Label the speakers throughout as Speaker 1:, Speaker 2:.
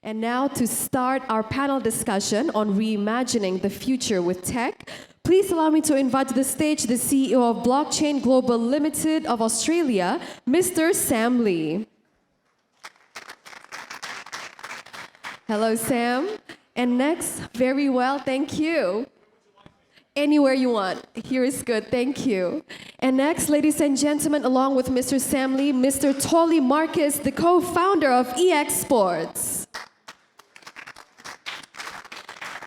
Speaker 1: And now to start our panel discussion on reimagining the future with tech, please allow me to invite to the stage the CEO of Blockchain Global Limited of Australia, Mr. Sam Lee. Hello, Sam. And next, very well, thank you. Anywhere you want. Here is good, thank you. And next, ladies and gentlemen, along with Mr. Sam Lee, Mr. Toli Markis, the co-founder of eSports.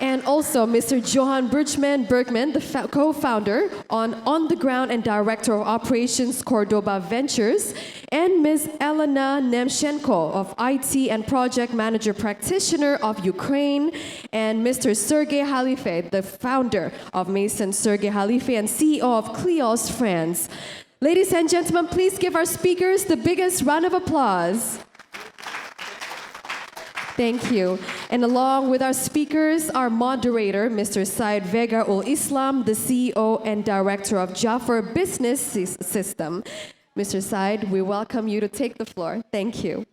Speaker 1: And also Mr. Johan Bergman, the co-founder on the ground and director of operations Cordoba Ventures, and Ms. Elena Nemchenko of IT and project manager practitioner of Ukraine, and Mr. Serge KHALIFÉ, the founder of MAISON, Serge KHALIFÉ, and CEO of KLEOS France. Ladies and gentlemen, please give our speakers the biggest round of applause. Thank you. And along with our speakers, our moderator, Mr. Syed Veqar Islam, the CEO and director of Jaffer Business System. Mr. Syed, we welcome you to take the floor. Thank you.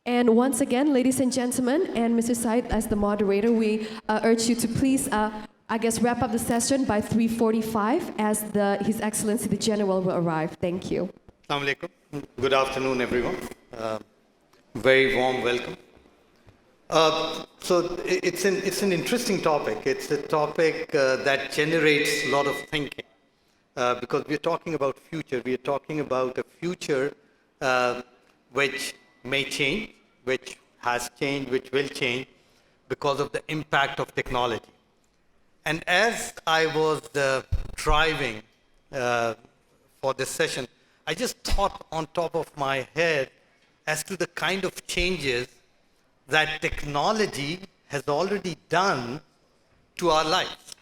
Speaker 1: And once again, ladies and gentlemen, and Mr. Syed, as the moderator, we urge you to please, wrap up the session by 3:45 as His Excellency the General will arrive. Thank you.
Speaker 2: Assalamu alaikum. Good afternoon, everyone. Very warm welcome. So it's an interesting topic. It's a topic that generates a lot of thinking because we're talking about future. We're talking about a future which may change, which has changed, which will change because of the impact of technology. And as I was driving for this session, I just thought on top of my head as to the kind of changes that technology has already done to our lives.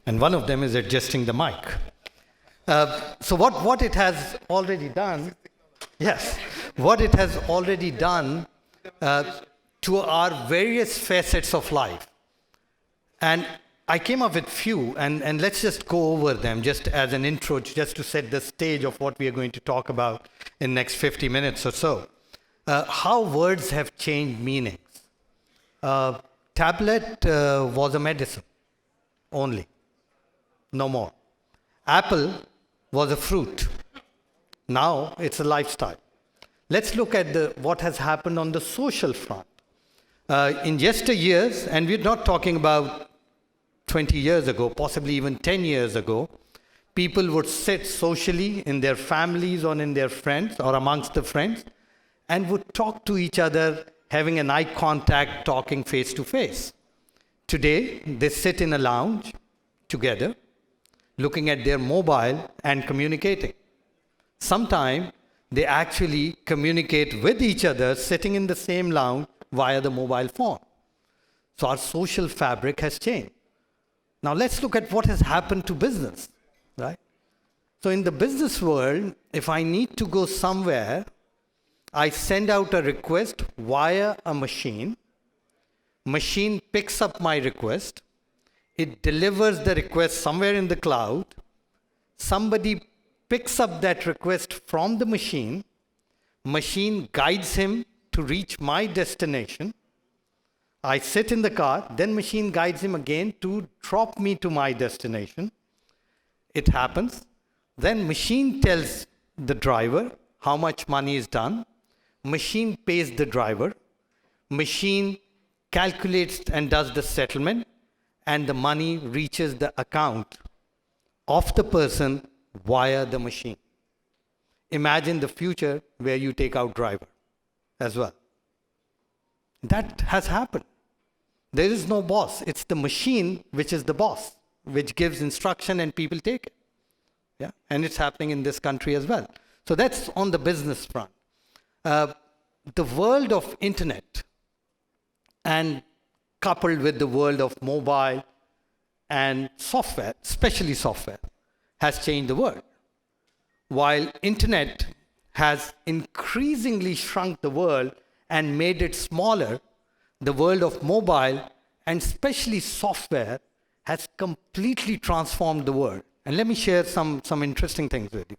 Speaker 2: And one of them is adjusting the mic. So what it has already done, what it has already done to our various facets of life. And I came up with few, and let's just go over them just as an intro, just to set the stage of what we are going to talk about in next 50 minutes or so. How words have changed meanings. Tablet was a medicine only, no more. Apple was a fruit. Now it's a lifestyle. Let's look at what has happened on the social front. In yesteryears, and we're not talking about 20 years ago, possibly even 10 years ago, people would sit socially in their families or in their friends or amongst the friends and would talk to each other, having an eye contact, talking face to face. Today, they sit in a lounge together, looking at their mobile and communicating. Sometimes they actually communicate with each other, sitting in the same lounge via the mobile phone. So our social fabric has changed. Now let's look at what has happened to business, right? So in the business world, if I need to go somewhere, I send out a request via a machine. Machine picks up my request. It delivers the request somewhere in the cloud. Somebody picks up that request from the machine. Machine guides him to reach my destination. I sit in the car, then machine guides him again to drop me to my destination. It happens. Then machine tells the driver how much money is done. Machine pays the driver. Machine calculates and does the settlement, and the money reaches the account of the person via the machine. Imagine the future where you take out driver as well. That has happened. There is no boss. It's the machine which is the boss, which gives instruction and people take it. Yeah, and it's happening in this country as well. So that's on the business front. The world of internet and coupled with the world of mobile and software, especially software, has changed the world. While internet has increasingly shrunk the world and made it smaller, the world of mobile and especially software has completely transformed the world. And let me share some interesting things with you.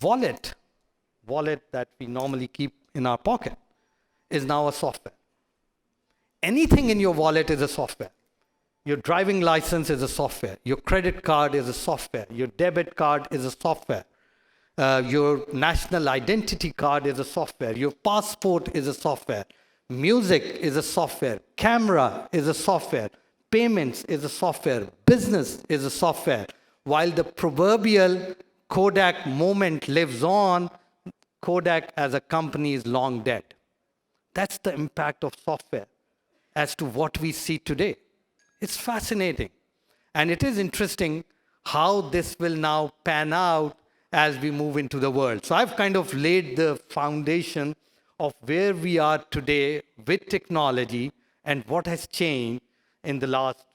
Speaker 2: Wallet wallet that we normally keep in our pocket is now a software. Anything in your wallet is a software. Your driving license is a software. Your credit card is a software. Your debit card is a software. Your national identity card is a software. Your passport is a software. Music is a software. Camera is a software. Payments is a software. Business is a software. While the proverbial Kodak moment lives on, Kodak as a company is long dead. That's the impact of software as to what we see today. It's fascinating. And it is interesting how this will now pan out as we move into the world. So I've kind of laid the foundation of where we are today with technology and what has changed in the last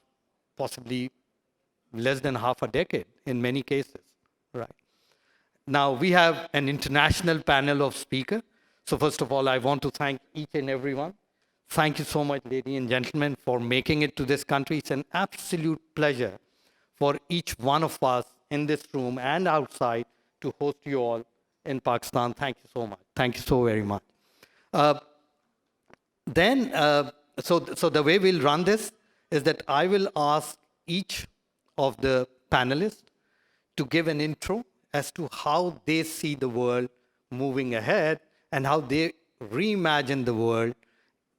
Speaker 2: possibly less than half a decade in many cases, right? Now we have an international panel of speakers. So first of all, I want to thank each and everyone. Thank you so much, ladies and gentlemen, for making it to this country. It's an absolute pleasure for each one of us in this room and outside to host you all in Pakistan. Thank you so much. Thank you so very much. So the way we'll run this is that I will ask each of the panelists to give an intro as to how they see the world moving ahead and how they reimagine the world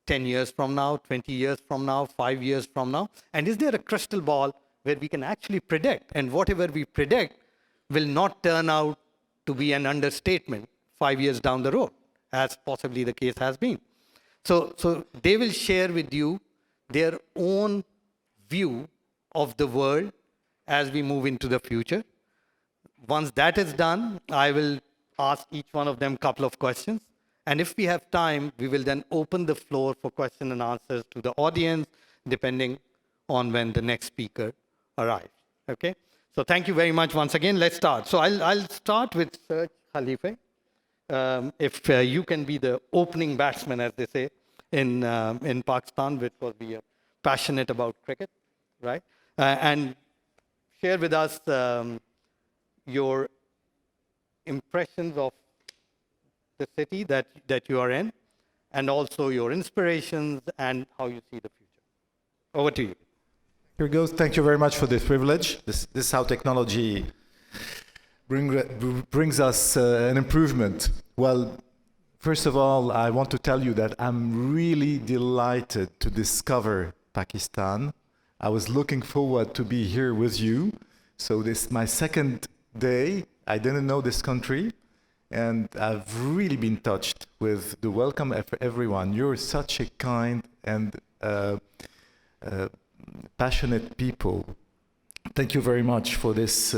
Speaker 2: 10 years from now, 20 years from now, 5 years from now. And is there a crystal ball where we can actually predict? And whatever we predict will not turn out to be an understatement 5 years down the road, as possibly the case has been. So they will share with you their own view of the world as we move into the future. Once that is done, I will ask each one of them a couple of questions. And if we have time, we will then open the floor for question and answers to the audience, depending on when the next speaker arrives. Okay? So thank you very much once again. Let's start. So I'll start with Serge Khalife. If you can be the opening batsman, as they say, in Pakistan, which was we are passionate about cricket, right? And share with us your impressions of the city that you are in, and also your inspirations and how you see the future. Over to you.
Speaker 3: Here goes. Thank you very much for this privilege. This is how technology brings us an improvement. Well, first of all, I want to tell you that I'm really delighted to discover Pakistan. I was looking forward to be here with you. So this is my second day. I didn't know this country. And I've really been touched with the welcome of everyone. You're such a kind and passionate people. Thank you very much for this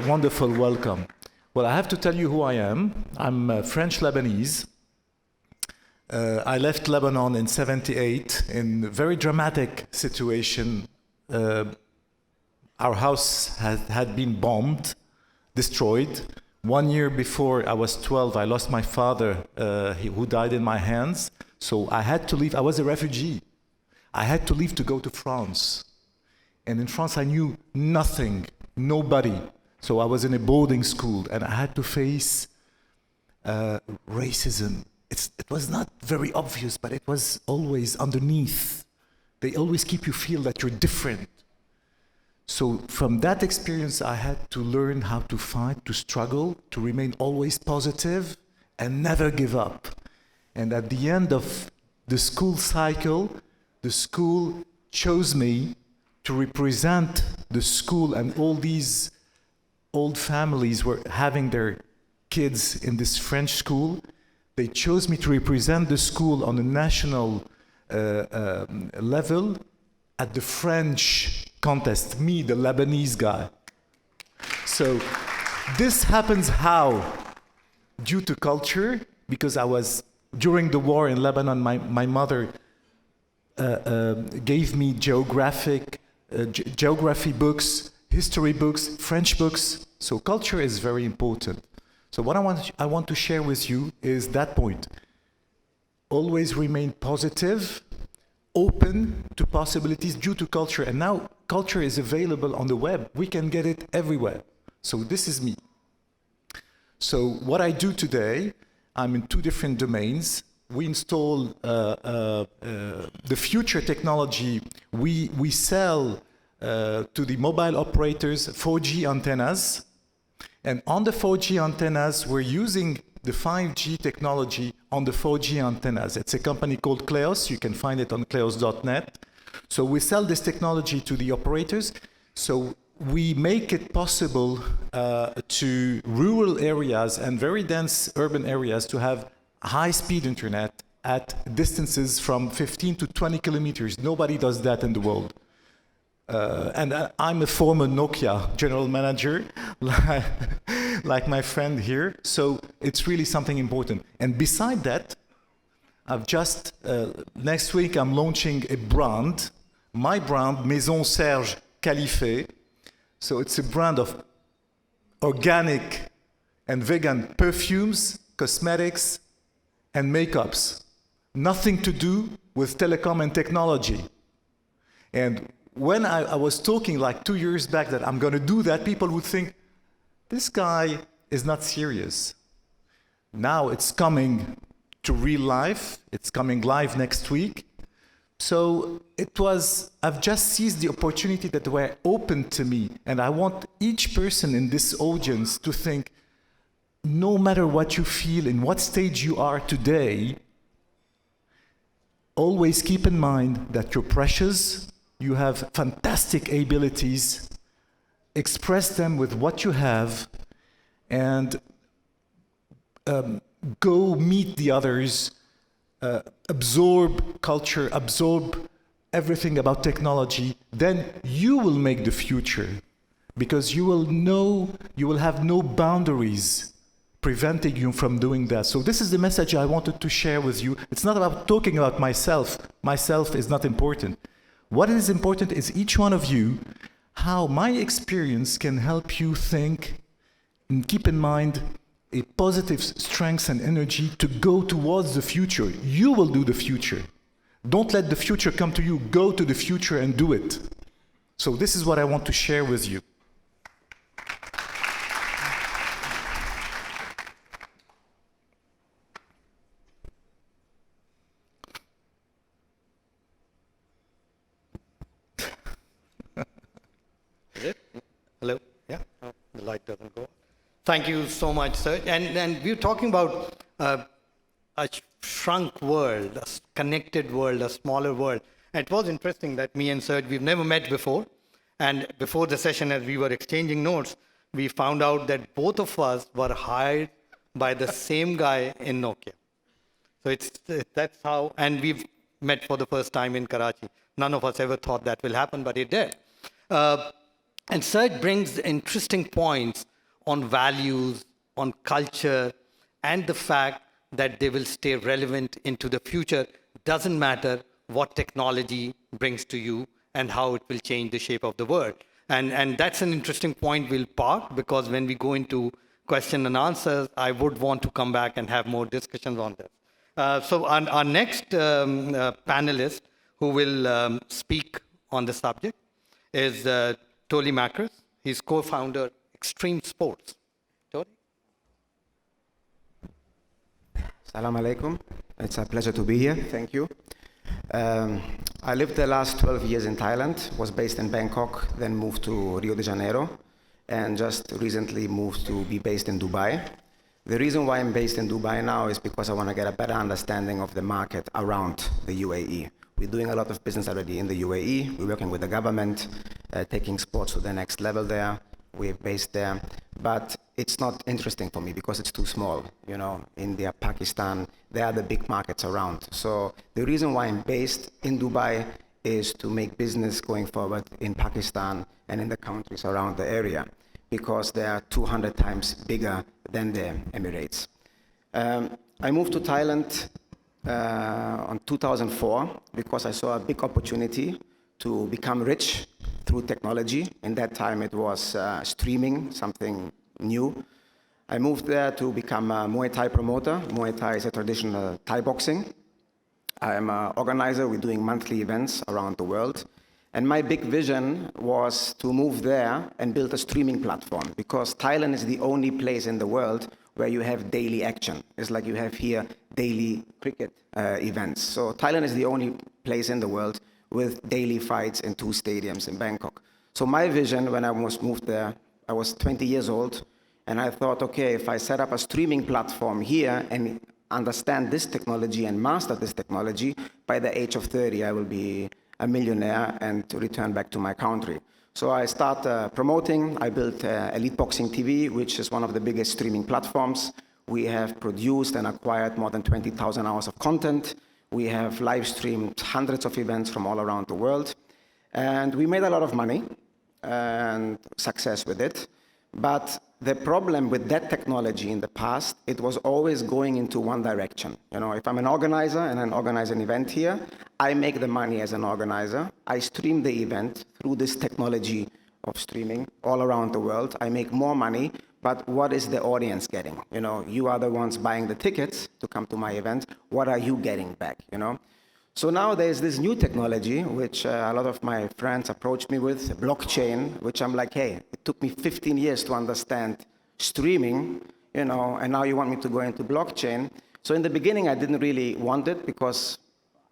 Speaker 3: wonderful welcome. Well, I have to tell you who I am. I'm French Lebanese. I left Lebanon in '78 in a very dramatic situation. Our house had been bombed, destroyed. 1 year before I was 12, I lost my father, who died in my hands. So I had to leave. I was a refugee. I had to leave to go to France. And in France, I knew nothing, nobody. So I was in a boarding school, and I had to face racism. It was not very obvious, but it was always underneath. They always keep you feel that you're different. So from that experience, I had to learn how to fight, to struggle, to remain always positive and never give up. And at the end of the school cycle, the school chose me to represent the school, and all these old families were having their kids in this French school. They chose me to represent the school on a national level at the French contest, me, the Lebanese guy. So this happens how? Due to culture, because I was, during the war in Lebanon, my mother gave me geography books, history books, French books. So culture is very important. So what I want to share with you is that point. Always remain positive, open to possibilities due to culture. And now culture is available on the web. We can get it everywhere. So this is me. So what I do today, I'm in two different domains. We install the future technology. We sell to the mobile operators 4G antennas. And on the 4G antennas, we're using the 5G technology on the 4G antennas. It's a company called KLEOS. You can find it on kleos.net. So we sell this technology to the operators. So we make it possible to rural areas and very dense urban areas to have high-speed internet at distances from 15 to 20 kilometers. Nobody does that in the world. And I'm a former Nokia general manager, like my friend here. So it's really something important. And beside that, I've just, next week, I'm launching a brand, my brand, MAISON Serge KHALIFÉ. So it's a brand of organic and vegan perfumes, cosmetics, and makeups. Nothing to do with telecom and technology. And when I was talking like 2 years back that I'm going to do that, people would think, this guy is not serious. Now it's coming to real life. It's coming live next week. So I've just seized the opportunity that were open to me. And I want each person in this audience to think, no matter what you feel, in what stage you are today, always keep in mind that you're precious, you have fantastic abilities, express them with what you have, and go meet the others, absorb culture, absorb everything about technology, then you will make the future, because you will have no boundaries preventing you from doing that. So this is the message I wanted to share with you. It's not about talking about myself. Myself is not important. What is important is each one of you, how my experience can help you think and keep in mind a positive strength and energy to go towards the future. You will do the future. Don't let the future come to you. Go to the future and do it. So this is what I want to share with you.
Speaker 2: Is it? Hello? Yeah? Oh, the light doesn't go. Thank you so much, Serge. And we're talking about a shrunk world, a connected world, a smaller world. And it was interesting that me and Serge, we've never met before. And before the session, as we were exchanging notes, we found out that both of us were hired by the same guy in Nokia. So that's how, and we've met for the first time in Karachi. None of us ever thought that will happen, but it did. And Serge brings interesting points on values, on culture, and the fact that they will stay relevant into the future. Doesn't matter what technology brings to you and how it will change the shape of the world. And that's an interesting point we'll park, because when we go into question and answers, I would want to come back and have more discussions on this. So our next panelist who will speak on the subject is Toli Markis. He's co-founder Extreme Sports. Toli?
Speaker 4: Assalamu alaikum. It's a pleasure to be here. Thank you. I lived the last 12 years in Thailand, was based in Bangkok, then moved to Rio de Janeiro, and just recently moved to be based in Dubai. The reason why I'm based in Dubai now is because I want to get a better understanding of the market around the UAE. We're doing a lot of business already in the UAE. We're working with the government, taking sports to the next level there. We're based there. But it's not interesting for me because it's too small. You know, India, Pakistan, they are the big markets around. So the reason why I'm based in Dubai is to make business going forward in Pakistan and in the countries around the area, because they are 200 times bigger than the Emirates. I moved to Thailand on 2004 because I saw a big opportunity to become rich through technology. In that time it was streaming, something new. I moved there to become a Muay Thai promoter. Muay Thai is a traditional Thai boxing. I'm an organizer. We're doing monthly events around the world. And my big vision was to move there and build a streaming platform, because Thailand is the only place in the world where you have daily action. It's like you have here daily cricket events. So Thailand is the only place in the world with daily fights in 2 stadiums in Bangkok. So my vision when I was moved there, I was 20 years old, and I thought, okay, if I set up a streaming platform here and understand this technology and master this technology, by the age of 30, I will be a millionaire and to return back to my country. So I start promoting. I built Elite Boxing TV, which is one of the biggest streaming platforms. We have produced and acquired more than 20,000 hours of content. We have live streamed hundreds of events from all around the world. And we made a lot of money and success with it. But the problem with that technology in the past, it was always going into one direction. You know, if I'm an organizer and I organize an event here, I make the money as an organizer. I stream the event through this technology of streaming all around the world. I make more money, but what is the audience getting? You know, you are the ones buying the tickets to come to my event. What are you getting back, you know? So now there's this new technology, which a lot of my friends approached me with, blockchain, which I'm like, hey, it took me 15 years to understand streaming, you know, and now you want me to go into blockchain. So in the beginning, I didn't really want it because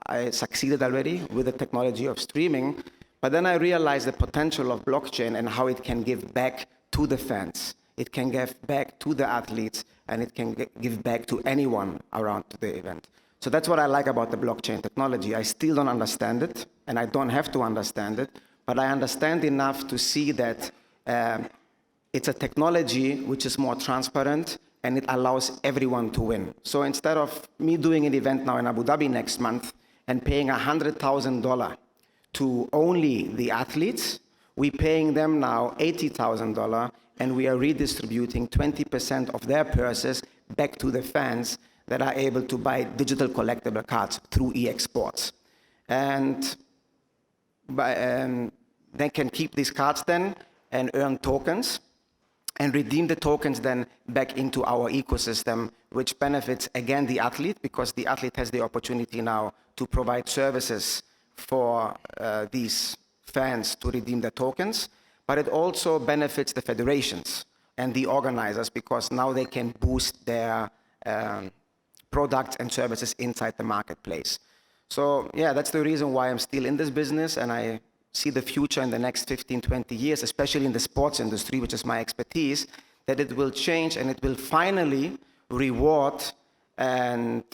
Speaker 4: I succeeded already with the technology of streaming. But then I realized the potential of blockchain and how it can give back to the fans. It can give back to the athletes, and it can give back to anyone around the event. So that's what I like about the blockchain technology. I still don't understand it, and I don't have to understand it, but I understand enough to see that it's a technology which is more transparent, and it allows everyone to win. So instead of me doing an event now in Abu Dhabi next month and paying $100,000 to only the athletes, we're paying them now $80,000, and we are redistributing 20% of their purses back to the fans that are able to buy digital collectible cards through eSports. And they can keep these cards then and earn tokens and redeem the tokens then back into our ecosystem, which benefits, again, the athlete, because the athlete has the opportunity now to provide services for these fans to redeem the tokens. But it also benefits the federations and the organizers, because now they can boost their products and services inside the marketplace. So yeah, that's the reason why I'm still in this business, and I see the future in the next 15, 20 years, especially in the sports industry, which is my expertise, that it will change and it will finally reward and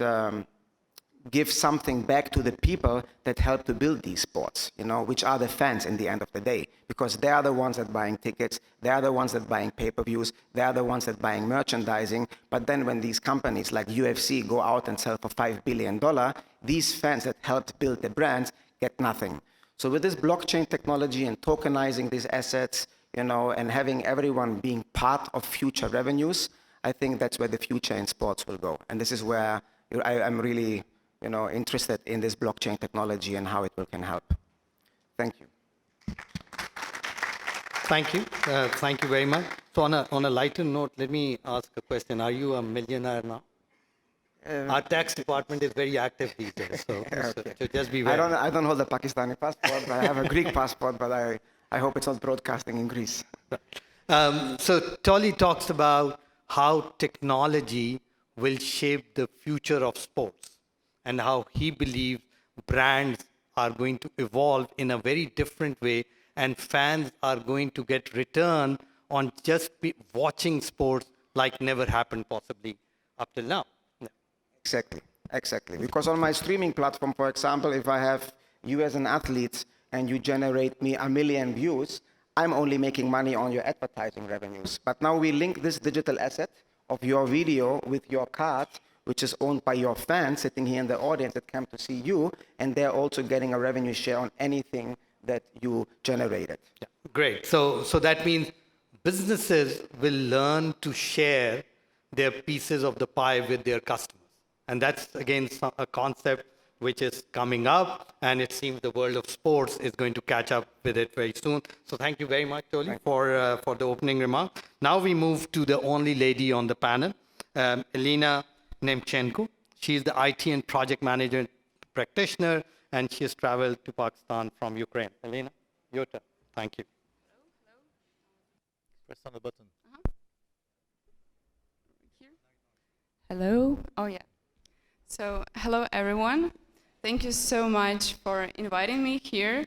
Speaker 4: give something back to the people that help to build these sports, you know, which are the fans in the end of the day, because they are the ones that are buying tickets, they are the ones that are buying pay-per-views, they are the ones that are buying merchandising. But then when these companies like UFC go out and sell for $5 billion, these fans that helped build the brands get nothing. So with this blockchain technology and tokenizing these assets, you know, and having everyone being part of future revenues, I think that's where the future in sports will go. And this is where I'm really, you know, interested in this blockchain technology and how it can help. Thank you.
Speaker 2: Thank you. Thank you very much. So on a lighter note, let me ask a question. Are you a millionaire now? Our tax department is very active these days, so,
Speaker 4: Okay.
Speaker 2: so just be aware.
Speaker 4: I don't hold a Pakistani passport, but I have a Greek passport, but I hope it's not broadcasting in Greece.
Speaker 2: So Toli talks about how technology will shape the future of sports and how he believes brands are going to evolve in a very different way, and fans are going to get return on just watching sports like never happened possibly up till now.
Speaker 4: Exactly, exactly. Because on my streaming platform, for example, if I have you as an athlete and you generate me 1 million views, I'm only making money on your advertising revenues. But now we link this digital asset of your video with your card, which is owned by your fans sitting here in the audience that come to see you, and they're also getting a revenue share on anything that you generated.
Speaker 2: Yeah, great. So that means businesses will learn to share their pieces of the pie with their customers. And that's, again, a concept which is coming up, and it seems the world of sports is going to catch up with it very soon. So thank you very much, Toli, for the opening remark. Now we move to the only lady on the panel, Elena Nemchenko. She's the IT and project manager practitioner, and she has traveled to Pakistan from Ukraine. Elena, your turn. Thank you.
Speaker 5: Press on the button. Hello? Oh, yeah. So, hello, everyone. Thank you so much for inviting me here.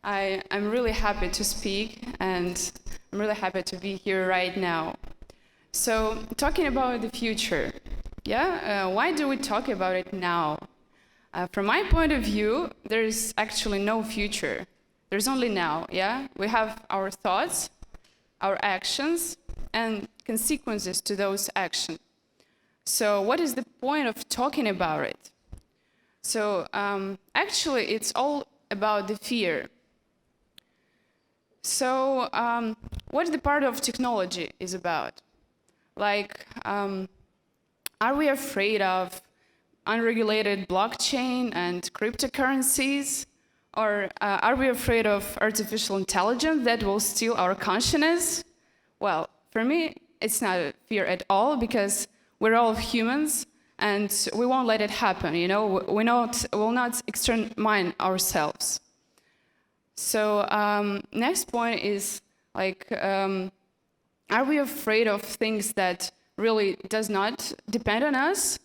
Speaker 5: I'm really happy to speak, and I'm really happy to be here right now. So, talking about the future, why do we talk about it now? From my point of view, there's actually no future. There's only now, yeah? We have our thoughts, our actions, and consequences to those actions. So what is the point of talking about it? So actually, it's all about the fear. So what the part of technology is about? Like, are we afraid of unregulated blockchain and cryptocurrencies? Or are we afraid of artificial intelligence that will steal our consciousness? Well, for me, it's not a fear at all, because we're all humans, and we won't let it happen, you know? We'll not exterminate ourselves. So next point is, like, are we afraid of things that really does not depend on us?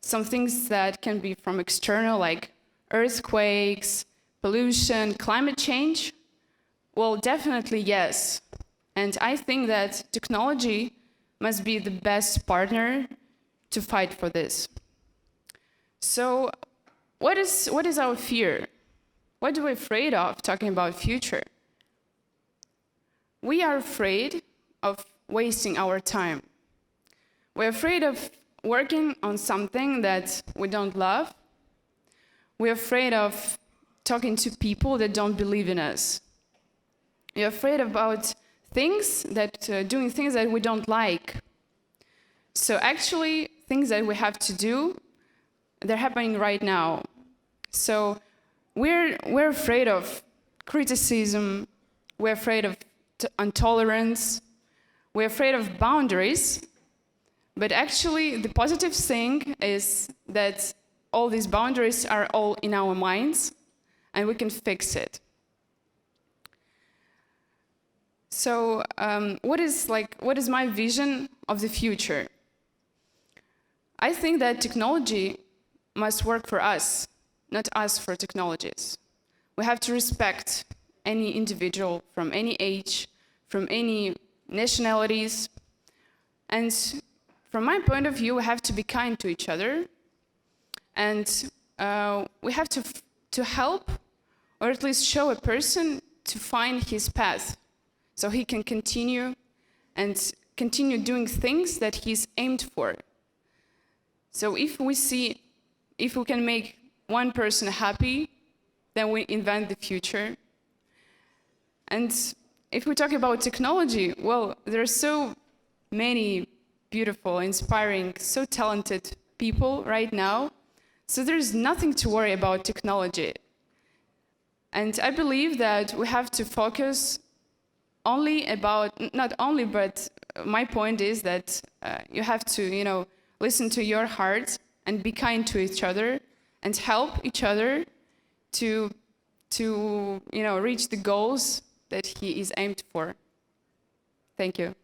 Speaker 5: Some things that can be from external, like earthquakes, pollution, climate change? Well, definitely yes. And I think that technology must be the best partner to fight for this. So what is our fear? What are we afraid of talking about future? We are afraid of wasting our time. We're afraid of working on something that we don't love. We're afraid of talking to people that don't believe in us. We're afraid about things that, doing things that we don't like. So actually, things that we have to do, they're happening right now. So we're afraid of criticism, we're afraid of intolerance, we're afraid of boundaries, but actually the positive thing is that all these boundaries are all in our minds, and we can fix it. So what is my vision of the future? I think that technology must work for us, not us for technologies. We have to respect any individual from any age, from any nationalities. And from my point of view, we have to be kind to each other. And we have to help, or at least show a person to find his path, so he can continue doing things that he's aimed for. So if we can make one person happy, then we invent the future. And if we talk about technology, well, there are so many beautiful, inspiring, so talented people right now. So there's nothing to worry about technology. And I believe that we have to focus not only, but my point is that you have to, listen to your heart and be kind to each other and help each other to reach the goals that he is aimed for. Thank you.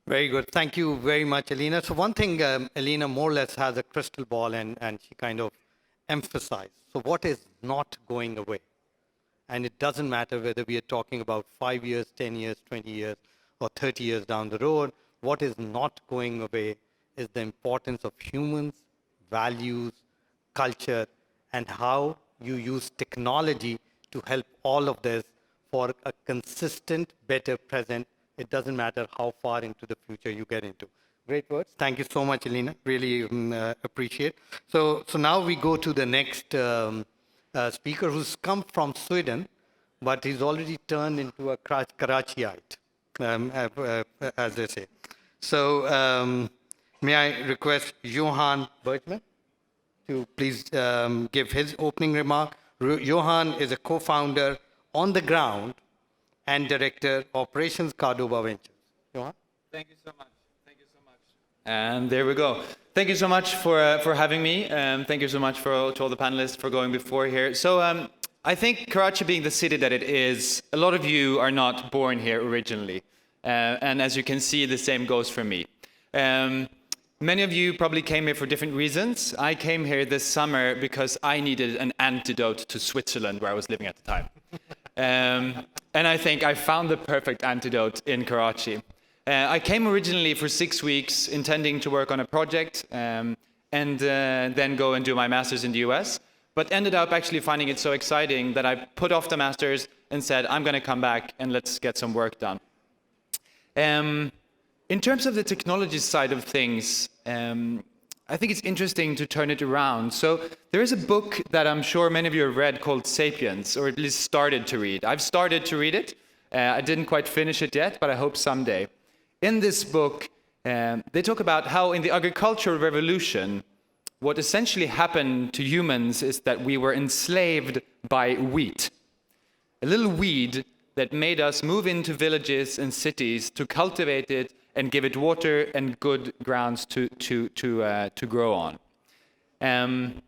Speaker 2: Very good. Thank you very much, Elena. So one thing, Elena more or less has a crystal ball, and she kind of emphasized. So what is not going away? And it doesn't matter whether we are talking about 5 years, 10 years, 20 years, or 30 years down the road. What is not going away is the importance of humans, values, culture, and how you use technology to help all of this for a consistent, better present. It doesn't matter how far into the future you get into. Great words. Thank you so much, Elena. Really appreciate. So now we go to the next speaker, who's come from Sweden, but he's already turned into a Karachiite, as they say. So may I request Johan Bergman to please give his opening remark. Johan is a co-founder on the ground and director, Operations Cordoba Ventures. Johan?
Speaker 6: Thank you so much. Thank you so much. And there we go. Thank you so much for having me. Thank you so much to all the panelists for going before here. So I think Karachi being the city that it is, a lot of you are not born here originally. And as you can see, the same goes for me. Many of you probably came here for different reasons. I came here this summer because I needed an antidote to Switzerland, where I was living at the time. And I think I found the perfect antidote in Karachi. I came originally for 6 weeks, intending to work on a project and then go and do my master's in the US, but ended up actually finding it so exciting that I put off the master's and said, I'm going to come back and let's get some work done. In terms of the technology side of things, I think it's interesting to turn it around. So there is a book that I'm sure many of you have read called Sapiens, or at least started to read. I've started to read it. I didn't quite finish it yet, but I hope someday. In this book, they talk about how in the agricultural revolution, what essentially happened to humans is that we were enslaved by wheat, a little weed that made us move into villages and cities to cultivate it and give it water and good grounds to grow on. And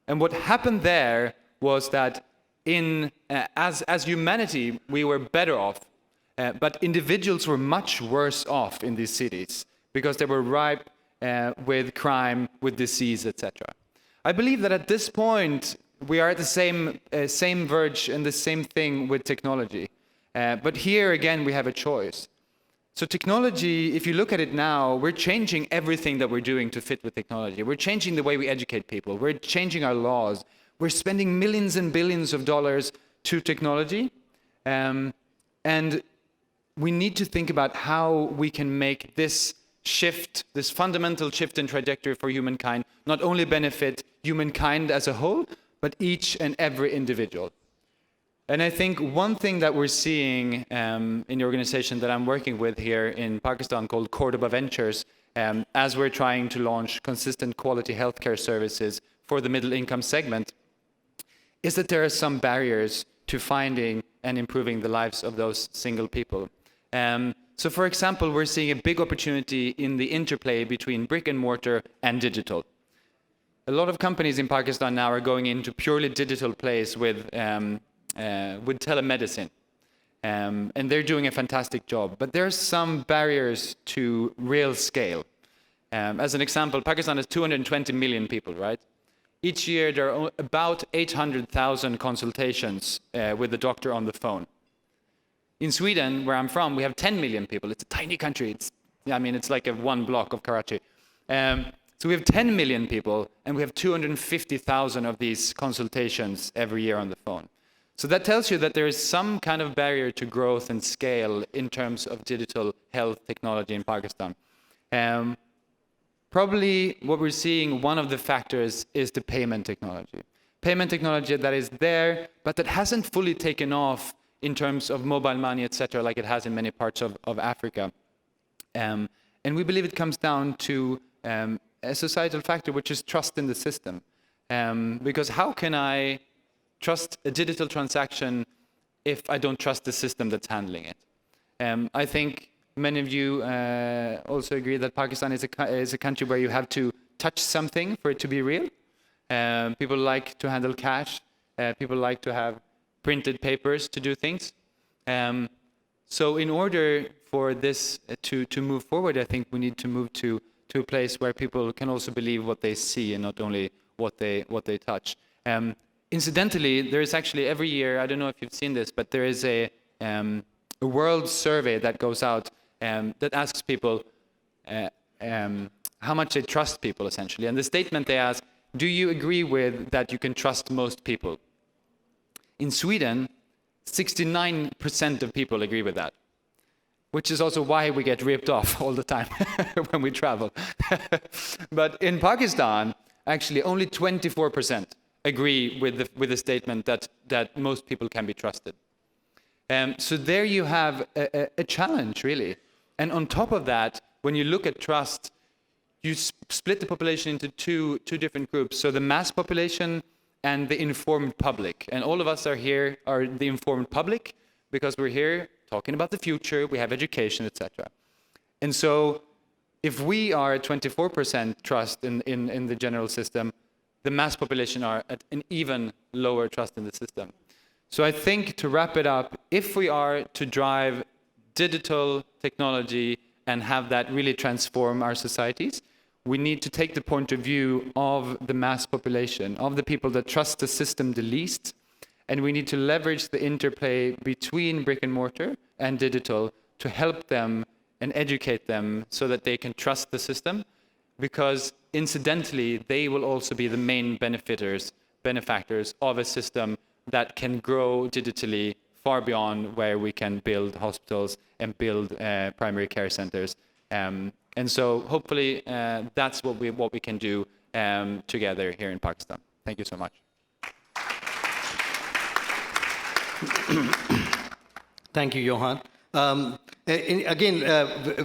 Speaker 6: what happened there was that as humanity, we were better off, but individuals were much worse off in these cities because they were ripe with crime, with disease, etc. I believe that at this point, we are at the same verge and the same thing with technology. But here again, we have a choice. So technology, if you look at it now, we're changing everything that we're doing to fit with technology. We're changing the way we educate people. We're changing our laws. We're spending millions and billions of dollars to technology. And we need to think about how we can make this shift, this fundamental shift in trajectory for humankind, not only benefit humankind as a whole, but each and every individual. And I think one thing that we're seeing in the organization that I'm working with here in Pakistan called Cordoba Ventures, as we're trying to launch consistent quality healthcare services for the middle income segment, is that there are some barriers to finding and improving the lives of those single people. So for example, we're seeing a big opportunity in the interplay between brick and mortar and digital. A lot of companies in Pakistan now are going into purely digital plays with telemedicine. And they're doing a fantastic job. But there are some barriers to real scale. As an example, Pakistan has 220 million people, right? Each year, there are about 800,000 consultations with the doctor on the phone. In Sweden, where I'm from, we have 10 million people. It's a tiny country. It's like one block of Karachi. So we have 10 million people, and we have 250,000 of these consultations every year on the phone. So that tells you that there is some kind of barrier to growth and scale in terms of digital health technology in Pakistan. Probably what we're seeing, one of the factors is the payment technology. Payment technology that is there, but that hasn't fully taken off in terms of mobile money, etc., like it has in many parts of Africa. And we believe it comes down to a societal factor, which is trust in the system. Because how can I trust a digital transaction if I don't trust the system that's handling it? I think many of you also agree that Pakistan is a country where you have to touch something for it to be real. People like to handle cash. People like to have printed papers to do things. So in order for this to move forward, I think we need to move to a place where people can also believe what they see and not only what they touch. Incidentally, there is actually every year, I don't know if you've seen this, but there is a world survey that goes out that asks people how much they trust people, essentially. And the statement they ask, do you agree with that you can trust most people? In Sweden, 69% of people agree with that, which is also why we get ripped off all the time when we travel. But in Pakistan, actually only 24% agree with the statement that most people can be trusted. So there you have a challenge, really. And on top of that, when you look at trust, you split the population into two different groups. So the mass population and the informed public. And all of us are here are the informed public because we're here talking about the future, we have education, etc. And so if we are at 24% trust in the general system, the mass population are at an even lower trust in the system. So I think, to wrap it up, if we are to drive digital technology and have that really transform our societies, we need to take the point of view of the mass population, of the people that trust the system the least, and we need to leverage the interplay between brick and mortar and digital to help them and educate them so that they can trust the system, because incidentally, they will also be the main benefactors of a system that can grow digitally far beyond where we can build hospitals and build primary care centers. And so hopefully that's what we can do together here in Pakistan. Thank you so much.
Speaker 2: Thank you, Johan. Again,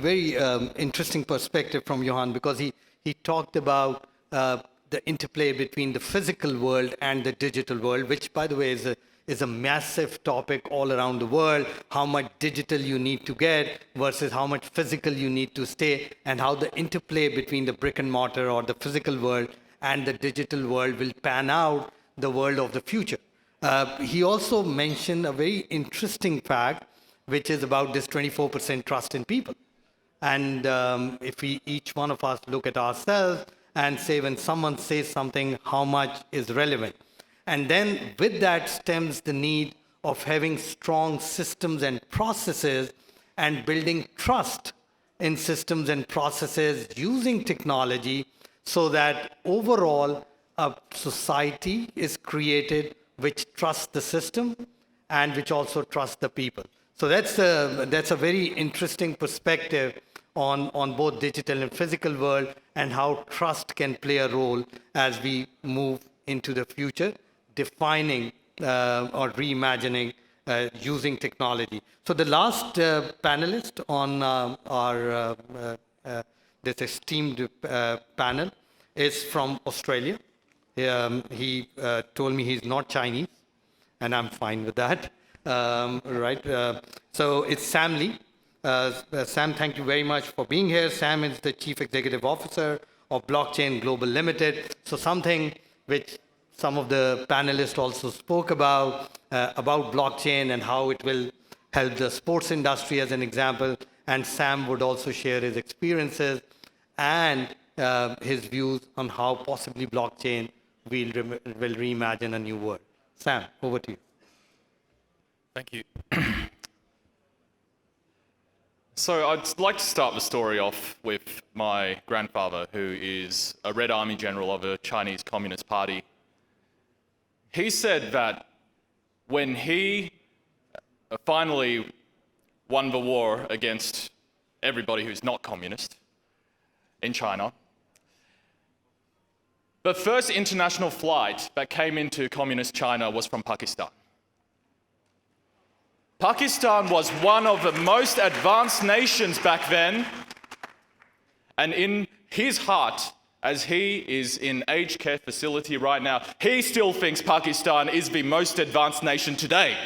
Speaker 2: very interesting perspective from Johan, because he talked about the interplay between the physical world and the digital world, which, by the way, is a massive topic all around the world. How much digital you need to get versus how much physical you need to stay, and how the interplay between the brick and mortar or the physical world and the digital world will pan out the world of the future. He also mentioned a very interesting fact, which is about this 24% trust in people. And if each one of us look at ourselves and say, when someone says something, how much is relevant? And then with that stems the need of having strong systems and processes and building trust in systems and processes using technology, so that overall a society is created which trusts the system and which also trusts the people. So that's a very interesting perspective on both digital and physical world, and how trust can play a role as we move into the future, defining or reimagining using technology. So the last panelist on our this esteemed panel is from Australia. He told me he's not Chinese, and I'm fine with that. Right. So it's Sam Lee. Sam, thank you very much for being here. Sam is the Chief Executive Officer of Blockchain Global Limited. So something which some of the panelists also spoke about blockchain and how it will help the sports industry as an example. And Sam would also share his experiences and his views on how possibly blockchain will reimagine a new world. Sam, over to you.
Speaker 7: Thank you. So I'd like to start the story off with my grandfather, who is a Red Army general of a Chinese Communist Party. He said that when he finally won the war against everybody who's not communist in China, the first international flight that came into communist China was from Pakistan. Pakistan was one of the most advanced nations back then, and in his heart, as he is in aged care facility right now, he still thinks Pakistan is the most advanced nation today.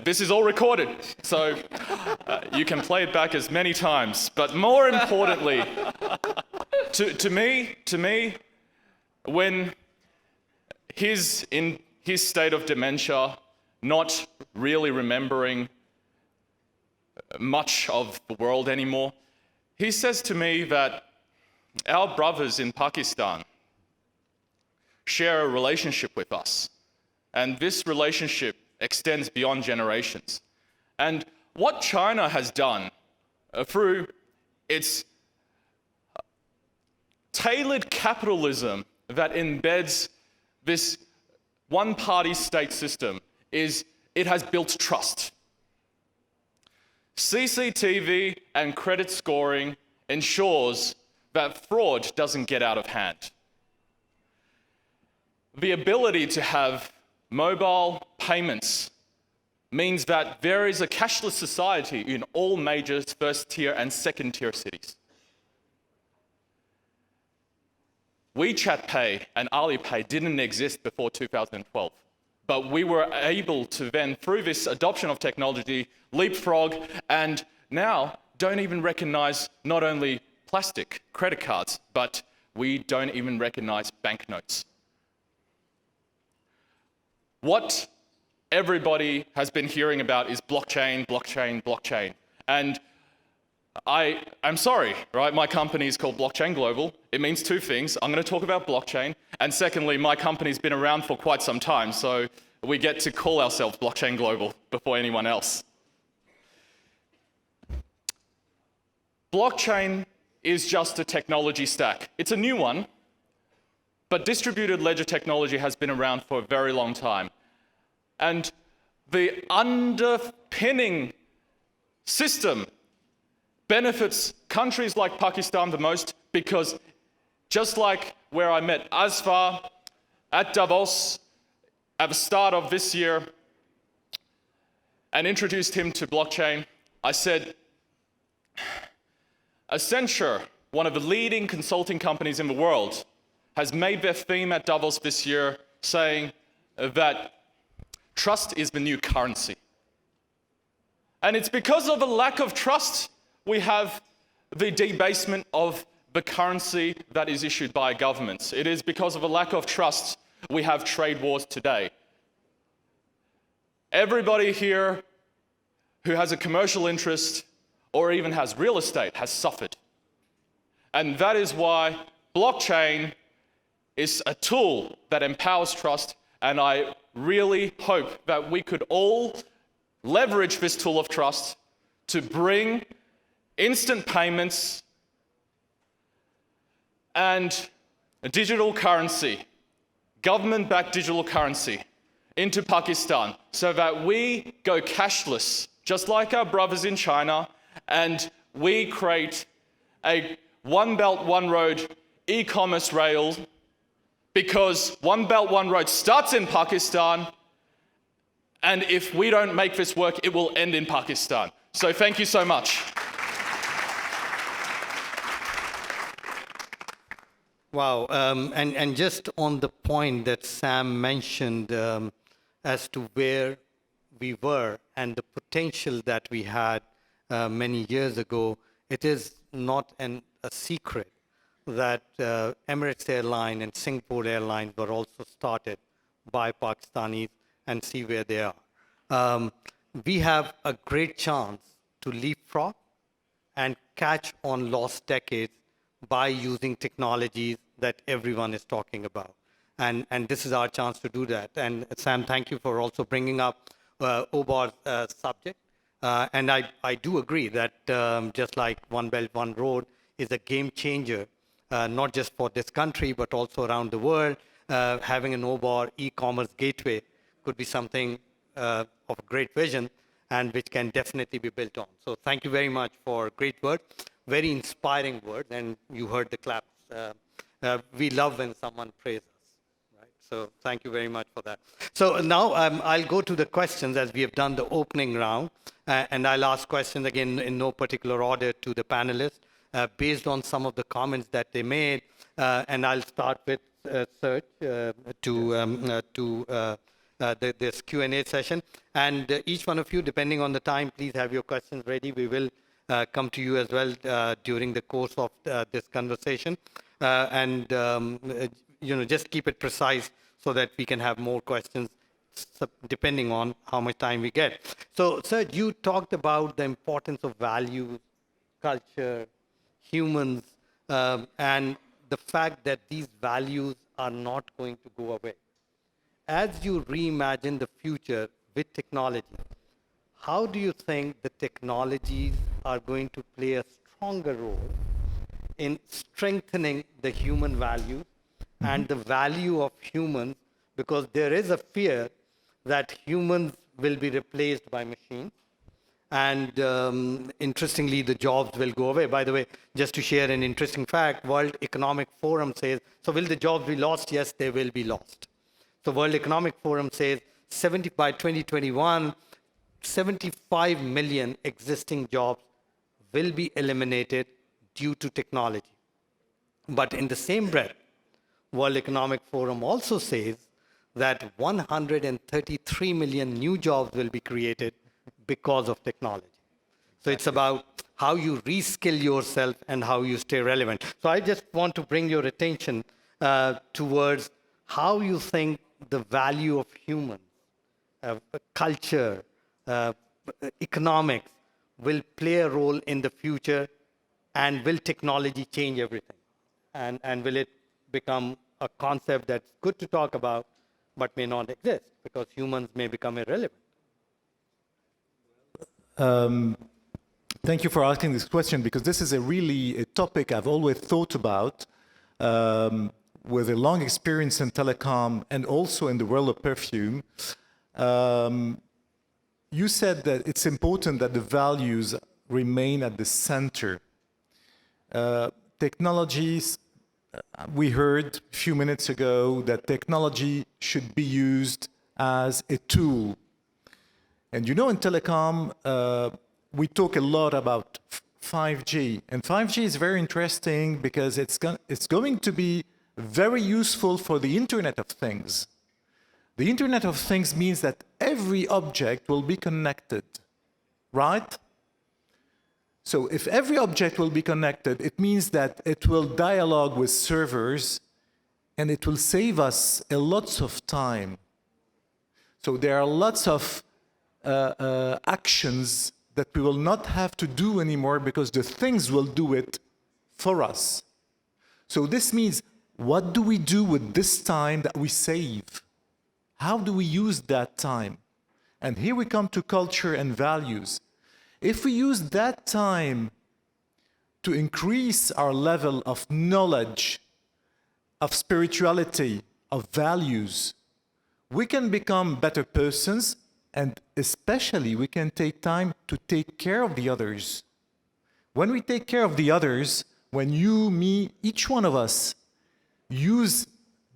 Speaker 7: This is all recorded, so you can play it back as many times. But more importantly, to me, when he's in his state of dementia, not really remembering much of the world anymore, he says to me that our brothers in Pakistan share a relationship with us, and this relationship extends beyond generations. And what China has done through its tailored capitalism that embeds this one-party state system is it has built trust. CCTV and credit scoring ensures that fraud doesn't get out of hand. The ability to have mobile payments means that there is a cashless society in all major first-tier and second-tier cities. WeChat Pay and Alipay didn't exist before 2012, but we were able to then, through this adoption of technology, leapfrog, and now don't even recognize not only plastic credit cards, but we don't even recognize banknotes. what everybody has been hearing about is blockchain, blockchain, blockchain. And I'm sorry, right? My company is called Blockchain Global. It means two things. I'm going to talk about blockchain. And secondly, my company's been around for quite some time, so we get to call ourselves Blockchain Global before anyone else. Blockchain is just a technology stack. It's a new one, but distributed ledger technology has been around for a very long time. And the underpinning system benefits countries like Pakistan the most because just like where I met Asfar at Davos at the start of this year and introduced him to blockchain, I said, Accenture, one of the leading consulting companies in the world, has made their theme at Davos this year saying that trust is the new currency. And it's because of a lack of trust we have the debasement of the currency that is issued by governments. It is because of a lack of trust we have trade wars today. Everybody here who has a commercial interest or even has real estate has suffered. And that is why blockchain is a tool that empowers trust, and I really hope that we could all leverage this tool of trust to bring instant payments and digital currency, government-backed digital currency, into Pakistan so that we go cashless, just like our brothers in China, and we create a One Belt, One Road e-commerce rail, because One Belt, One Road starts in Pakistan, and if we don't make this work, it will end in Pakistan. So thank you so much.
Speaker 2: Wow, and just on the point that Sam mentioned as to where we were and the potential that we had many years ago, it is not a secret that Emirates Airline and Singapore Airlines were also started by Pakistanis, and see where they are. We have a great chance to leapfrog and catch on lost decades by using technologies that everyone is talking about. And this is our chance to do that. And Sam, thank you for also bringing up Obar's subject. And I do agree that just like One Belt, One Road is a game changer, not just for this country, but also around the world. Having an Obar e-commerce gateway could be something of great vision and which can definitely be built on. So thank you very much for great word, very inspiring word, and you heard the claps. We love when someone praises us, right? So thank you very much for that. So now I'll go to the questions as we have done the opening round, and I'll ask questions again in no particular order to the panelists based on some of the comments that they made, and I'll start with Serge this Q&A session. And each one of you, depending on the time, please have your questions ready. We will come to you as well during the course of this conversation. Just keep it precise so that we can have more questions depending on how much time we get. So, Serge, you talked about the importance of values, culture, humans, and the fact that these values are not going to go away. As you reimagine the future with technology, how do you think the technologies are going to play a stronger role in strengthening the human values and the value of humans? Because there is a fear that humans will be replaced by machines. And interestingly, the jobs will go away. By the way, just to share an interesting fact, World Economic Forum says, so will the jobs be lost? Yes, they will be lost. So World Economic Forum says by 2021, 75 million existing jobs will be eliminated due to technology. But in the same breath, World Economic Forum also says that 133 million new jobs will be created because of technology. So it's about how you reskill yourself and how you stay relevant. So I just want to bring your attention towards how you think the value of humans culture, economics will play a role in the future, and will technology change everything? And will it become a concept that's good to talk about, but may not exist because humans may become irrelevant?
Speaker 3: Thank you for asking this question, because this is a topic I've always thought about, with a long experience in telecom and also in the world of perfume. You said that it's important that the values remain at the center. Technologies, we heard a few minutes ago that technology should be used as a tool. And you know, in telecom, we talk a lot about 5G. And 5G is very interesting because it's going to be very useful for the Internet of Things. The Internet of Things means that every object will be connected, right? So if every object will be connected, it means that it will dialogue with servers, and it will save us a lot of time. So there are lots of actions that we will not have to do anymore because the things will do it for us. So this means, what do we do with this time that we save? How do we use that time? And here we come to culture and values. If we use that time to increase our level of knowledge, of spirituality, of values, we can become better persons, and especially we can take time to take care of the others. When we take care of the others, when you, me, each one of us use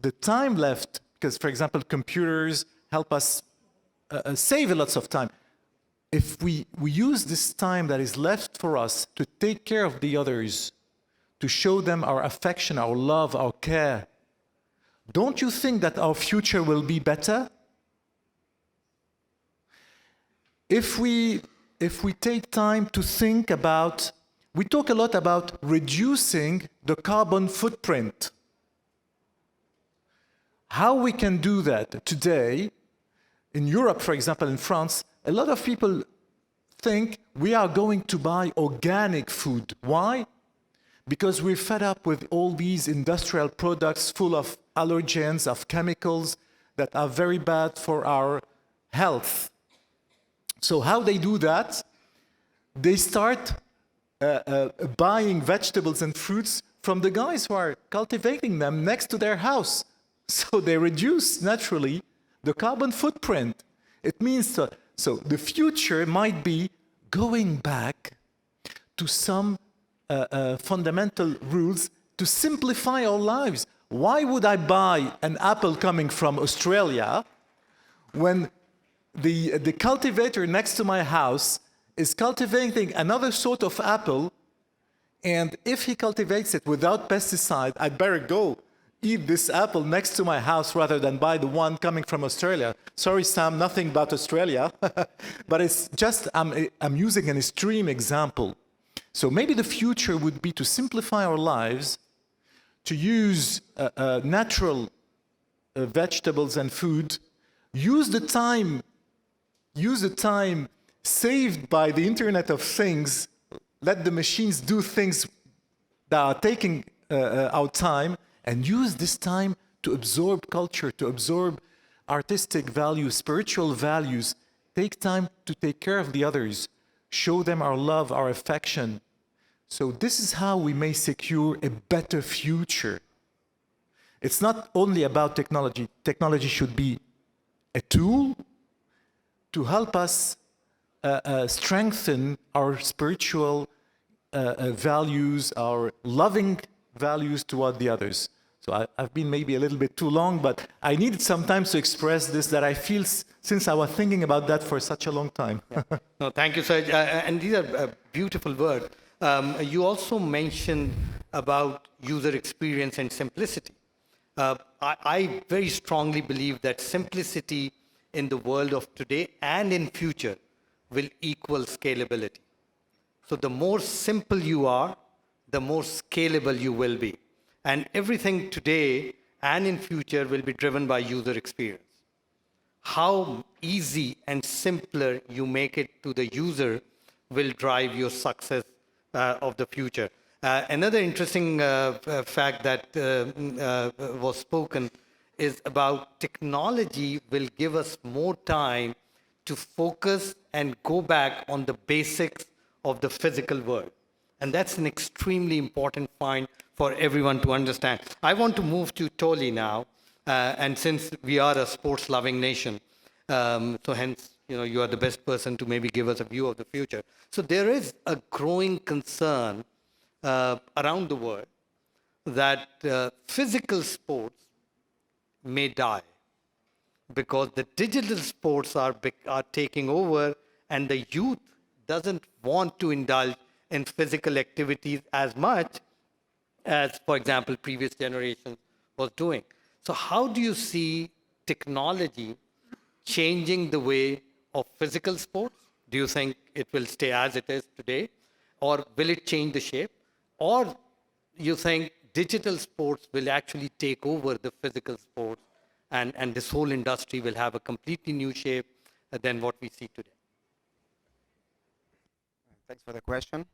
Speaker 3: the time left, because, for example, computers help us save lots of time. If we use this time that is left for us to take care of the others, to show them our affection, our love, our care, don't you think that our future will be better? If we take time to think about, we talk a lot about reducing the carbon footprint. How we can do that today, in Europe, for example, in France, a lot of people think we are going to buy organic food. Why? Because we're fed up with all these industrial products full of allergens, of chemicals that are very bad for our health. So how they do that? They start buying vegetables and fruits from the guys who are cultivating them next to their house. So they reduce, naturally, the carbon footprint. It means, so the future might be going back to some fundamental rules to simplify our lives. Why would I buy an apple coming from Australia when the cultivator next to my house is cultivating another sort of apple, and if he cultivates it without pesticide, I'd better go eat this apple next to my house rather than buy the one coming from Australia. Sorry, Sam, nothing about Australia, but it's just, I'm using an extreme example. So maybe the future would be to simplify our lives, to use natural vegetables and food, use the time saved by the Internet of Things, let the machines do things that are taking our time, and use this time to absorb culture, to absorb artistic values, spiritual values. Take time to take care of the others, show them our love, our affection. So this is how we may secure a better future. It's not only about technology. Technology should be a tool to help us strengthen our spiritual values, our loving values toward the others. So I've been maybe a little bit too long, but I needed some time to express this, that I feel since I was thinking about that for such a long time.
Speaker 2: No, thank you, Serge. And these are beautiful words. You also mentioned about user experience and simplicity. I very strongly believe that simplicity in the world of today and in future will equal scalability. So the more simple you are, the more scalable you will be. And everything today and in future will be driven by user experience. how easy and simpler you make it to the user will drive your success of the future. Another interesting fact that was spoken is about technology will give us more time to focus and go back on the basics of the physical world. And that's an extremely important point for everyone to understand. I want to move to Toli now. And since we are a sports-loving nation, so hence, you are the best person to maybe give us a view of the future. So there is a growing concern around the world that physical sports may die because the digital sports are taking over, and the youth doesn't want to indulge in physical activities as much as, for example, previous generations was doing. So how do you see technology changing the way of physical sports? Do you think it will stay as it is today? Or will it change the shape? Or you think digital sports will actually take over the physical sports, and this whole industry will have a completely new shape than what we see today?
Speaker 4: Thanks for the question.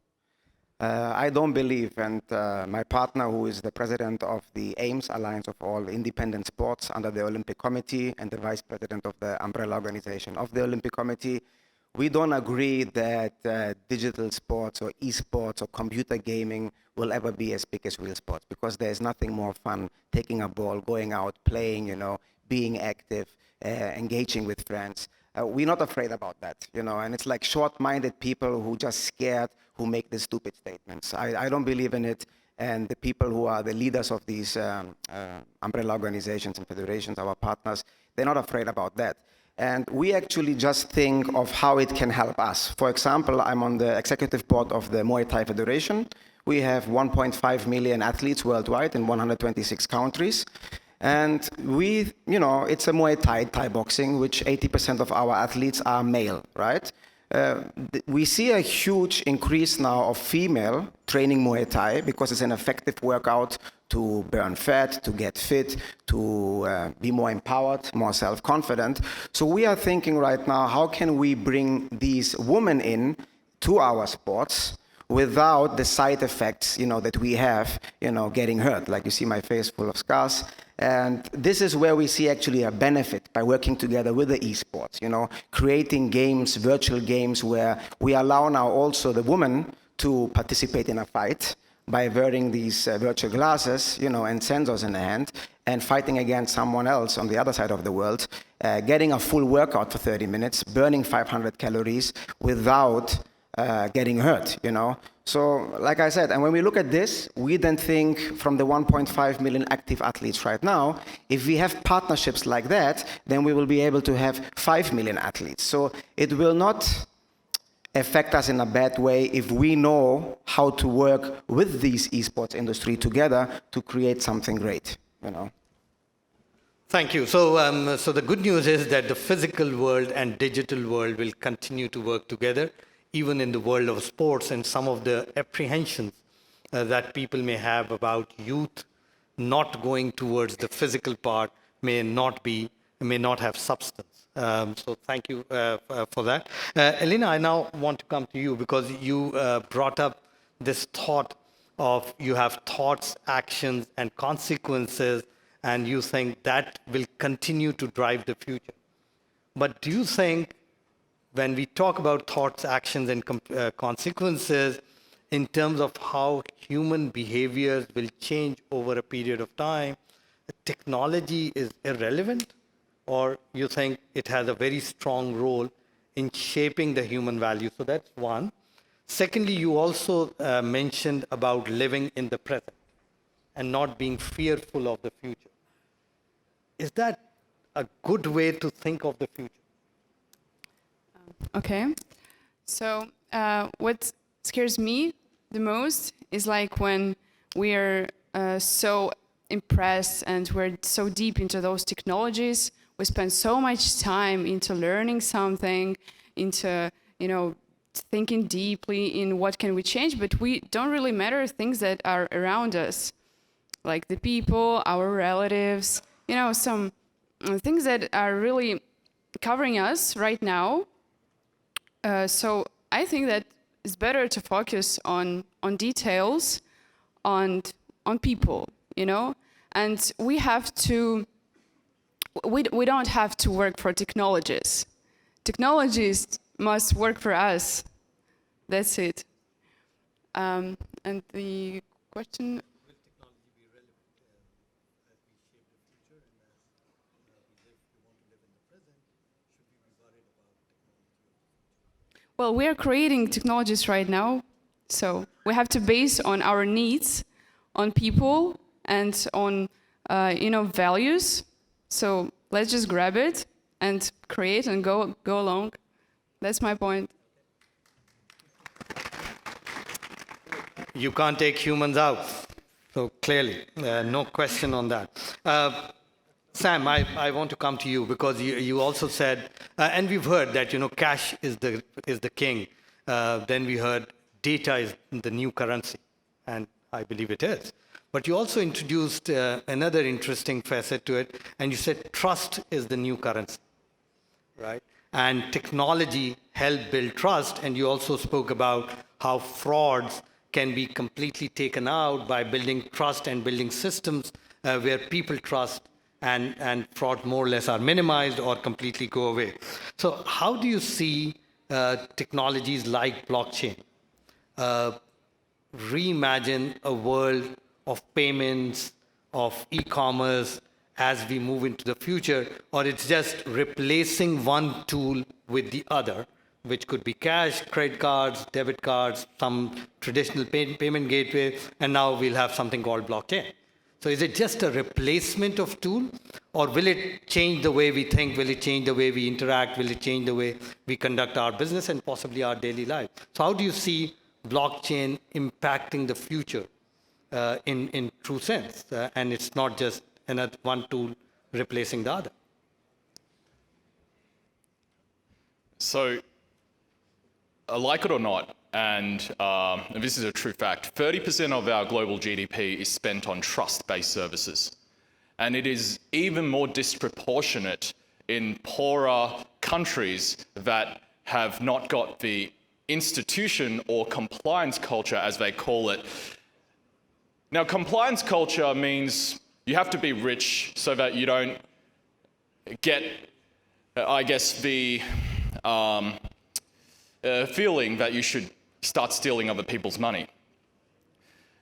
Speaker 4: I don't believe, and my partner, who is the president of the AIMS, Alliance of All Independent Sports under the Olympic Committee, and the vice president of the umbrella organization of the Olympic Committee, we don't agree that digital sports or eSports or computer gaming will ever be as big as real sports, because there's nothing more fun taking a ball, going out, playing, being active, engaging with friends. We're not afraid about that, and it's like short-minded people who just scared who make these stupid statements. I don't believe in it, and the people who are the leaders of these umbrella organizations and federations, our partners, they're not afraid about that. And we actually just think of how it can help us. For example, I'm on the executive board of the Muay Thai Federation. We have 1.5 million athletes worldwide in 126 countries. And it's a Muay Thai, Thai boxing, which 80% of our athletes are male, right? We see a huge increase now of female training Muay Thai because it's an effective workout to burn fat, to get fit, to be more empowered, more self-confident. So we are thinking right now, how can we bring these women in to our sports without the side effects, that we have, getting hurt. Like you see my face full of scars. And this is where we see actually a benefit by working together with the eSports, creating games, virtual games, where we allow now also the woman to participate in a fight by wearing these virtual glasses, and sensors in the hand, and fighting against someone else on the other side of the world, getting a full workout for 30 minutes, burning 500 calories without getting hurt, So, like I said, and when we look at this, we then think from the 1.5 million active athletes right now, if we have partnerships like that, then we will be able to have 5 million athletes. So it will not affect us in a bad way if we know how to work with these esports industry together to create something great,
Speaker 2: Thank you. So, so the good news is that the physical world and digital world will continue to work together, even in the world of sports, and some of the apprehensions that people may have about youth not going towards the physical part may not have substance. So thank you for that. Elena, I now want to come to you because you brought up this thought of you have thoughts, actions, and consequences, and you think that will continue to drive the future. But do you think when we talk about thoughts, actions, and consequences in terms of how human behaviors will change over a period of time, technology is irrelevant? Or you think it has a very strong role in shaping the human value? So that's one. Secondly, you also mentioned about living in the present and not being fearful of the future. Is that a good way to think of the future?
Speaker 5: Okay, so what scares me the most is like when we are so impressed and we're so deep into those technologies, we spend so much time into learning something, into thinking deeply in what can we change, but we don't really matter things that are around us, like the people, our relatives, some things that are really covering us right now. So I think that it's better to focus on details, on people, you know, and we don't have to work for technologies. Technologies must work for us. That's it. And the question. Well, we are creating technologies right now, so we have to base on our needs, on people, and on values. So let's just grab it and create and go along. That's my point.
Speaker 2: You can't take humans out. So clearly, no question on that. Sam, I want to come to you because you also said, and we've heard that cash is the king. Then we heard data is the new currency, and I believe it is. But you also introduced another interesting facet to it, and you said trust is the new currency, right? And technology helped build trust, and you also spoke about how frauds can be completely taken out by building trust and building systems where people trust and fraud more or less are minimized or completely go away. So how do you see technologies like blockchain reimagine a world of payments, of e-commerce as we move into the future, or it's just replacing one tool with the other, which could be cash, credit cards, debit cards, some traditional payment gateway, and now we'll have something called blockchain. So is it just a replacement of tool, or will it change the way we think? Will it change the way we interact? Will it change the way we conduct our business and possibly our daily life? So how do you see blockchain impacting the future in true sense? And it's not just another one tool replacing the other.
Speaker 7: So, like it or not, and this is a true fact, 30% of our global GDP is spent on trust-based services. And it is even more disproportionate in poorer countries that have not got the institution or compliance culture, as they call it. Now, compliance culture means you have to be rich so that you don't get, I guess, the feeling that you should start stealing other people's money.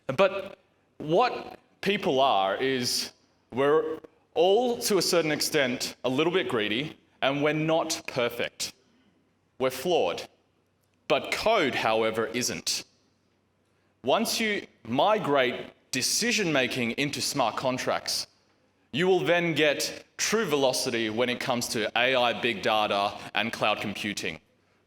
Speaker 7: But what people are is we're all, to a certain extent, a little bit greedy, and we're not perfect. We're flawed. But code, however, isn't. Once you migrate decision-making into smart contracts, you will then get true velocity when it comes to AI, big data, and cloud computing.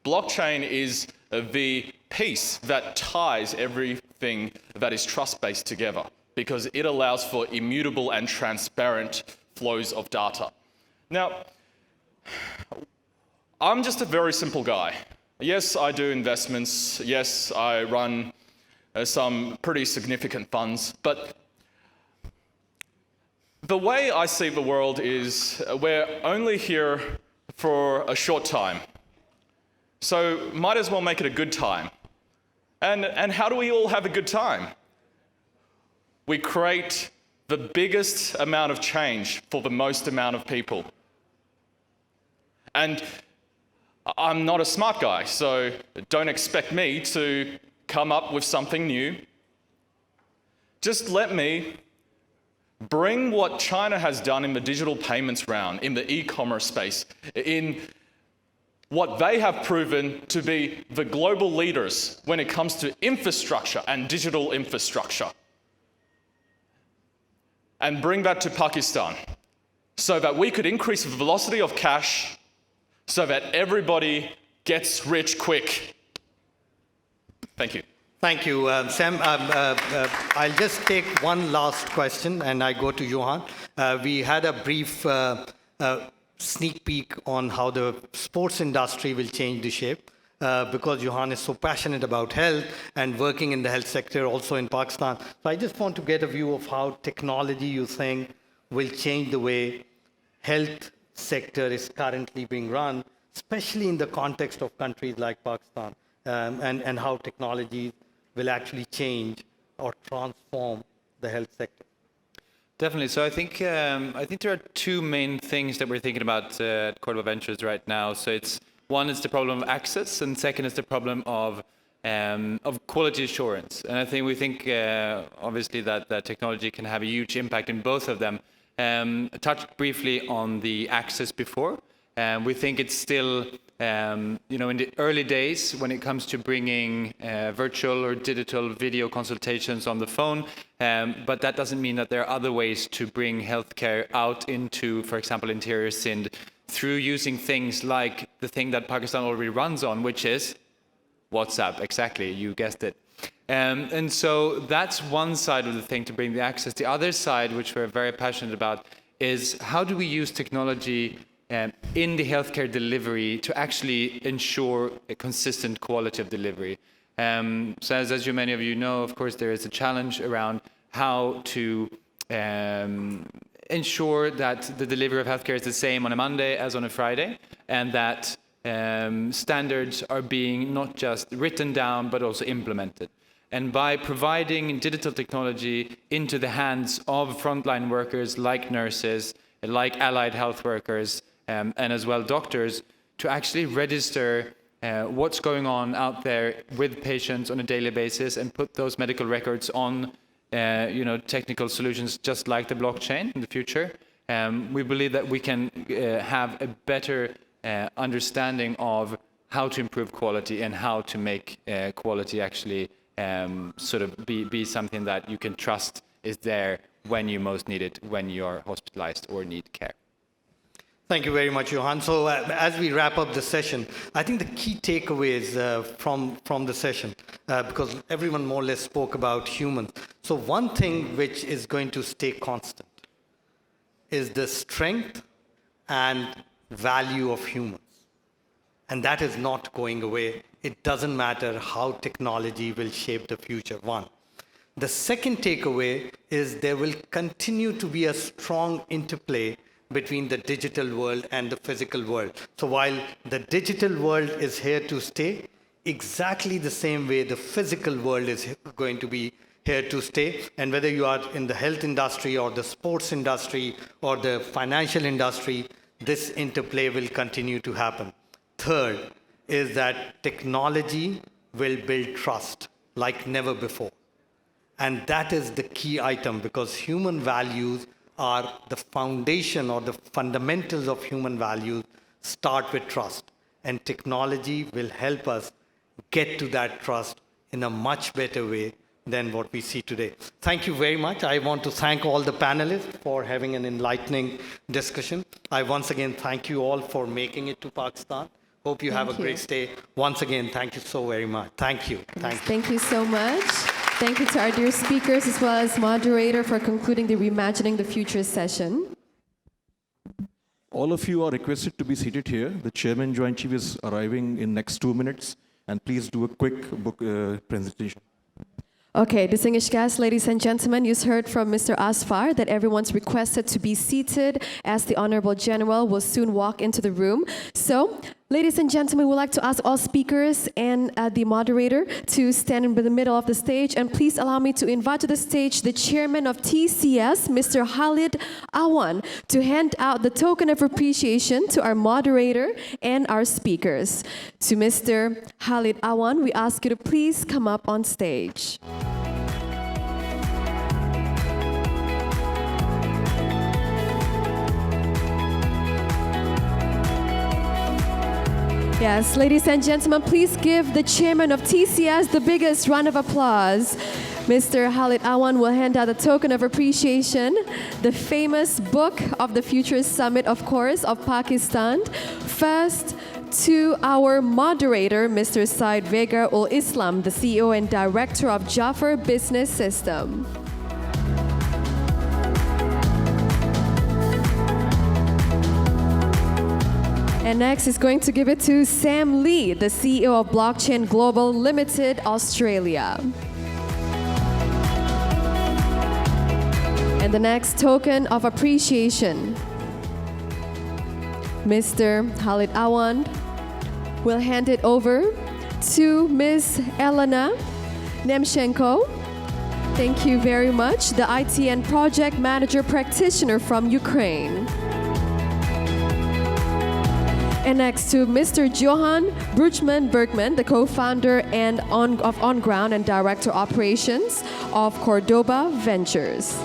Speaker 7: Blockchain is the piece that ties everything that is trust-based together because it allows for immutable and transparent flows of data. Now, I'm just a very simple guy. Yes, I do investments. Yes, I run some pretty significant funds. But the way I see the world is we're only here for a short time. So might as well make it a good time. And how do we all have a good time? We create the biggest amount of change for the most amount of people. And I'm not a smart guy, so don't expect me to come up with something new. Just let me bring what China has done in the digital payments round, in the e-commerce space, in what they have proven to be the global leaders when it comes to infrastructure and digital infrastructure, and bring that to Pakistan so that we could increase the velocity of cash so that everybody gets rich quick. Thank you.
Speaker 2: Thank you, Sam. I'll just take one last question, and I go to Johan. We had a brief sneak peek on how the sports industry will change the shape because Johan is so passionate about health and working in the health sector also in Pakistan. So I just want to get a view of how technology, you think, will change the way health sector is currently being run, especially in the context of countries like Pakistan, and how technology will actually change or transform the health sector?
Speaker 6: Definitely. So I think there are two main things that we're thinking about at Cordoba Ventures right now. So it's one is the problem of access, and second is the problem of quality assurance. And I think we think obviously that technology can have a huge impact in both of them. I touched briefly on the access before. We think it's still in the early days when it comes to bringing virtual or digital video consultations on the phone, but that doesn't mean that there are other ways to bring healthcare out into, for example, interior Sindh through using things like the thing that Pakistan already runs on, which is WhatsApp. Exactly, you guessed it. And so that's one side of the thing to bring the access. The other side, which we're very passionate about, is how do we use technology in the healthcare delivery to actually ensure a consistent quality of delivery. So as many of you know, of course, there is a challenge around how to ensure that the delivery of healthcare is the same on a Monday as on a Friday, and that standards are being not just written down, but also implemented. And by providing digital technology into the hands of frontline workers like nurses, like allied health workers, and as well doctors, to actually register what's going on out there with patients on a daily basis and put those medical records on technical solutions just like the blockchain in the future. We believe that we can have a better understanding of how to improve quality and how to make quality actually be something that you can trust is there when you most need it, when you are hospitalized or need care.
Speaker 2: Thank you very much, Johan. So as we wrap up the session, I think the key takeaways from the session, because everyone more or less spoke about humans. So one thing which is going to stay constant is the strength and value of humans. And that is not going away. It doesn't matter how technology will shape the future, one. The second takeaway is there will continue to be a strong interplay between the digital world and the physical world. So while the digital world is here to stay, exactly the same way the physical world is going to be here to stay. And whether you are in the health industry or the sports industry or the financial industry, this interplay will continue to happen. Third is that technology will build trust like never before. And that is the key item, because human values are the foundation, or the fundamentals of human values start with trust. And technology will help us get to that trust in a much better way than what we see today. Thank you very much. I want to thank all the panelists for having an enlightening discussion. I once again thank you all for making it to Pakistan. Hope you have a great stay. Once again, thank you so very much. Thank you.
Speaker 1: Thank you so much. Thank you to our dear speakers as well as moderator for concluding the Reimagining the Future session.
Speaker 8: All of you are requested to be seated here. The Chairman Joint Chief is arriving in next 2 minutes, and please do a quick book presentation.
Speaker 1: Okay, distinguished guests, ladies and gentlemen, you heard from Mr. Asfar that everyone's requested to be seated as the Honorable General will soon walk into the room. So, ladies and gentlemen, we'd like to ask all speakers and the moderator to stand in the middle of the stage. And please allow me to invite to the stage the Chairman of TCS, Mr. Khalid Awan, to hand out the token of appreciation to our moderator and our speakers. To Mr. Khalid Awan, we ask you to please come up on stage. Yes, ladies and gentlemen, please give the chairman of TCS the biggest round of applause. Mr. Khalid Awan will hand out a token of appreciation, the famous Book of the Futures Summit, of course, of Pakistan. First, to our moderator, Mr. Syed Veqar Ul-Islam, the CEO and Director of Jaffer Business System. And next is going to give it to Sam Lee, the CEO of Blockchain Global Limited, Australia. And the next token of appreciation Mr. Khalid Awand. We'll hand it over to Ms. Elena Nemchenko. Thank you very much. The IT and Project Manager Practitioner from Ukraine. And next to Mr. Johan Bergman, the co-founder and of On Ground and Director Operations of Cordoba Ventures.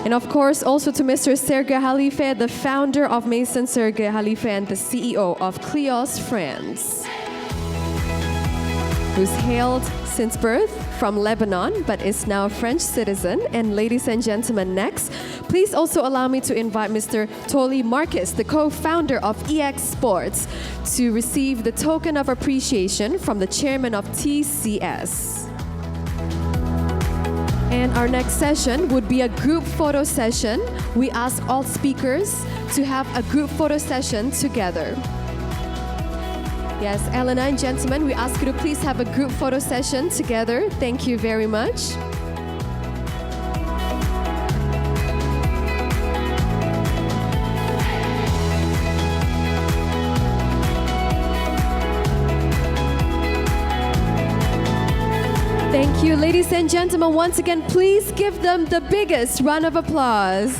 Speaker 1: And of course, also to Mr. Serge KHALIFÉ, the founder of MAISON, Serge KHALIFÉ, and the CEO of KLEOS France, who's hailed since birth from Lebanon, but is now a French citizen. And ladies and gentlemen, next, please also allow me to invite Mr. Toli Markis, the co-founder of eSports, to receive the token of appreciation from the chairman of TCS. And our next session would be a group photo session. We ask all speakers to have a group photo session together. Yes, Elena and gentlemen, we ask you to please have a group photo session together. Thank you very much. Thank you, ladies and gentlemen. Once again, please give them the biggest round of applause.